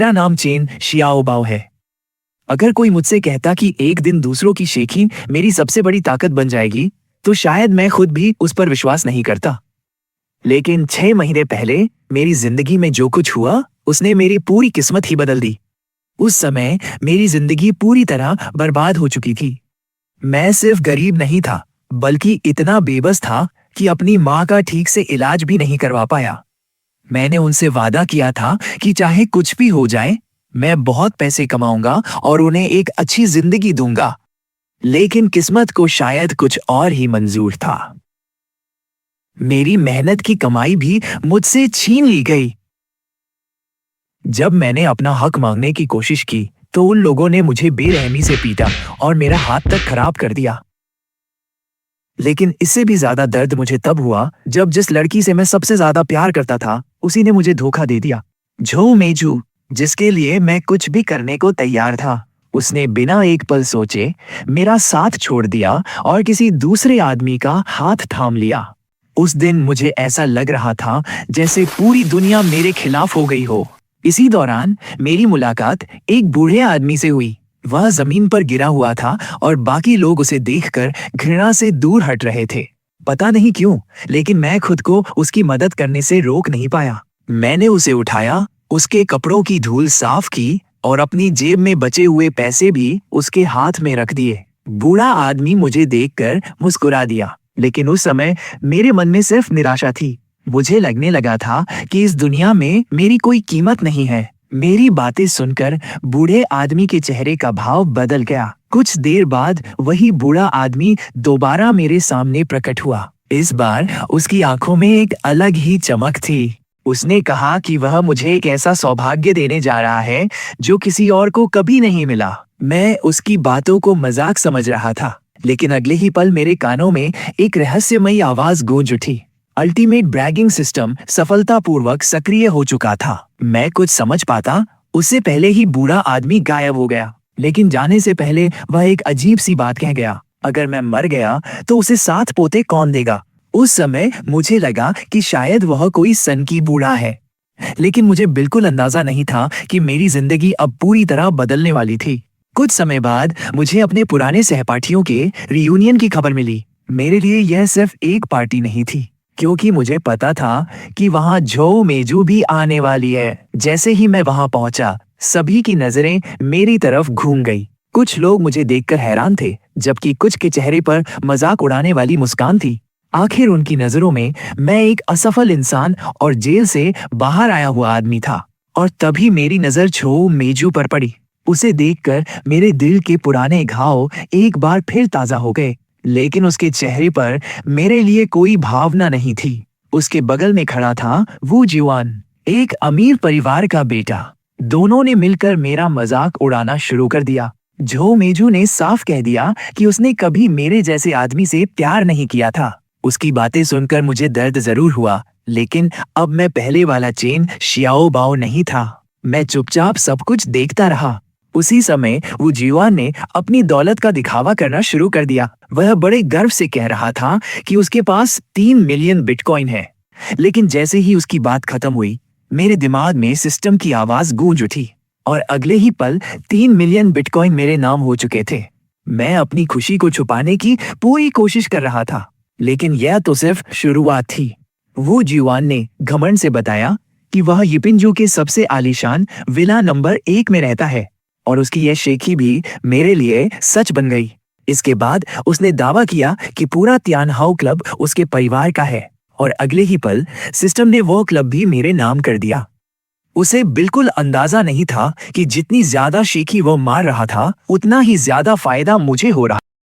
मेरा नाम चेन शियाओबाओ है। अगर कोई मुझसे कहता कि एक दिन दूसरों की शेखी मेरी सबसे बड़ी ताकत बन जाएगी, तो शायद मैं खुद भी उस पर विश्वास नहीं करता। लेकिन 6 महीने पहले मेरी जिंदगी में जो कुछ हुआ, उसने मेरी पूरी किस्मत ही बदल दी। उस समय मेरी जिंदगी पूरी तरह बर्बाद हो चुकी थी। मैं सिर्फ गरीब नहीं था, बल्कि इतना बेबस था कि अपनी माँ का ठीक से इलाज भी नहीं करवा पाया। मैंने उनसे वादा किया था कि चाहे कुछ भी हो जाए, मैं बहुत पैसे कमाऊंगा और उन्हें एक अच्छी जिंदगी दूंगा। लेकिन किस्मत को शायद कुछ और ही मंजूर था। मेरी मेहनत की कमाई भी मुझसे छीन ली गई। जब मैंने अपना हक मांगने की कोशिश की, तो उन लोगों ने मुझे बेरहमी से पीटा और मेरा हाथ तक खराब कर दिया। लेकिन इससे भी ज्यादा दर्द मुझे तब हुआ जब जिस लड़की से मैं सबसे ज्यादा प्यार करता था, उसी ने मुझे धोखा दे दिया। झो मेजू, जिसके लिए मैं कुछ भी करने को तैयार था, उसने बिना एक पल सोचे मेरा साथ छोड़ दिया और किसी दूसरे आदमी का हाथ थाम लिया। उस दिन मुझे ऐसा लग रहा था जैसे पूरी दुनिया मेरे खिलाफ हो गई हो। इसी दौरान मेरी मुलाकात एक बूढ़े आदमी से हुई। वह जमीन पर गिरा हुआ था और बाकी लोग उसे देखकर घृणा से दूर हट रहे थे। पता नहीं क्यों, लेकिन मैं खुद को उसकी मदद करने से रोक नहीं पाया। मैंने उसे उठाया, उसके कपड़ों की धूल साफ की और अपनी जेब में बचे हुए पैसे भी उसके हाथ में रख दिए। बूढ़ा आदमी मुझे देखकर मुस्कुरा दिया, लेकिन उस समय मेरे मन में सिर्फ निराशा थी। मुझे लगने लगा था कि इस दुनिया में मेरी कोई कीमत नहीं है। मेरी बातें सुनकर बूढ़े आदमी के चेहरे का भाव बदल गया। कुछ देर बाद वही बूढ़ा आदमी दोबारा मेरे सामने प्रकट हुआ। इस बार उसकी आंखों में एक अलग ही चमक थी। उसने कहा कि वह मुझे एक ऐसा सौभाग्य देने जा रहा है जो किसी और को कभी नहीं मिला। मैं उसकी बातों को मजाक समझ रहा था, लेकिन अगले ही पल मेरे कानों में एक रहस्यमयी आवाज गूंज उठी। अल्टीमेट ब्रैगिंग सिस्टम सफलतापूर्वक सक्रिय हो चुका था। मैं कुछ समझ पाता उससे पहले ही बूढ़ा आदमी गायब हो गया। लेकिन जाने से पहले वह एक अजीब सी बात कह गया। अगर मैं मर गया तो उसे 7 पोते कौन देगा? उस समय मुझे लगा कि शायद वह कोई सनकी बूढ़ा है, लेकिन मुझे बिल्कुल अंदाजा नहीं था कि मेरी जिंदगी अब पूरी तरह बदलने वाली थी। कुछ समय बाद मुझे अपने पुराने सहपाठियों के रियूनियन की खबर मिली। मेरे लिए यह सिर्फ एक पार्टी नहीं थी, क्योंकि मुझे पता था कि वहां झो मेजू भी आने वाली है। जैसे ही मैं वहां पहुंचा, सभी की नजरें मेरी तरफ घूम गई। कुछ लोग मुझे देखकर हैरान थे, जबकि कुछ के चेहरे पर मजाक उड़ाने वाली मुस्कान थी। आखिर उनकी नजरों में मैं एक असफल इंसान और जेल से बाहर आया हुआ आदमी था। और तभी मेरी नजर झो मेजू पर पड़ी। उसे देखकर मेरे दिल के पुराने घाव एक बार फिर ताजा हो गए, लेकिन उसके चेहरे पर मेरे लिए कोई भावना नहीं थी। उसके बगल में खड़ा था वो जवान, एक अमीर परिवार का बेटा। दोनों ने मिलकर मेरा मजाक उड़ाना शुरू कर दिया। झो मेजू ने साफ कह दिया कि उसने कभी मेरे जैसे आदमी से प्यार नहीं किया था। उसकी बातें सुनकर मुझे दर्द जरूर हुआ, लेकिन अब मैं पहले वाला चेन शियाओबाओ नहीं था। मैं चुपचाप सब कुछ देखता रहा। उसी समय वो जीवान ने अपनी दौलत का दिखावा करना शुरू कर दिया। वह बड़े गर्व से कह रहा था कि उसके पास 3 मिलियन बिटकॉइन है। लेकिन जैसे ही उसकी बात खत्म हुई, मेरे दिमाग में सिस्टम की आवाज गूंज उठी और अगले ही पल 3 मिलियन बिटकॉइन मेरे नाम हो चुके थे। मैं अपनी खुशी को छुपाने की पूरी कोशिश कर रहा था, लेकिन यह तो सिर्फ शुरुआत थी। वो जीवान ने घमंड से बताया कि वह यिपिंजू के सबसे आलीशान विला नंबर 1 में रहता है और उसकी यह शेखी भी मेरे लिए सच बन गई। इसके बाद उसने दावा किया कि पूरा तियानहाओ क्लब उसके परिवार का है और अगले ही पल सिस्टम ने वो क्लब भी मेरे नाम कर दिया। उसे बिल्कुल अंदाजा नहीं था कि जितनी ज्यादा शेखी वो मार रहा था, उतना ही ज्यादा फायदा मुझे हो रहा।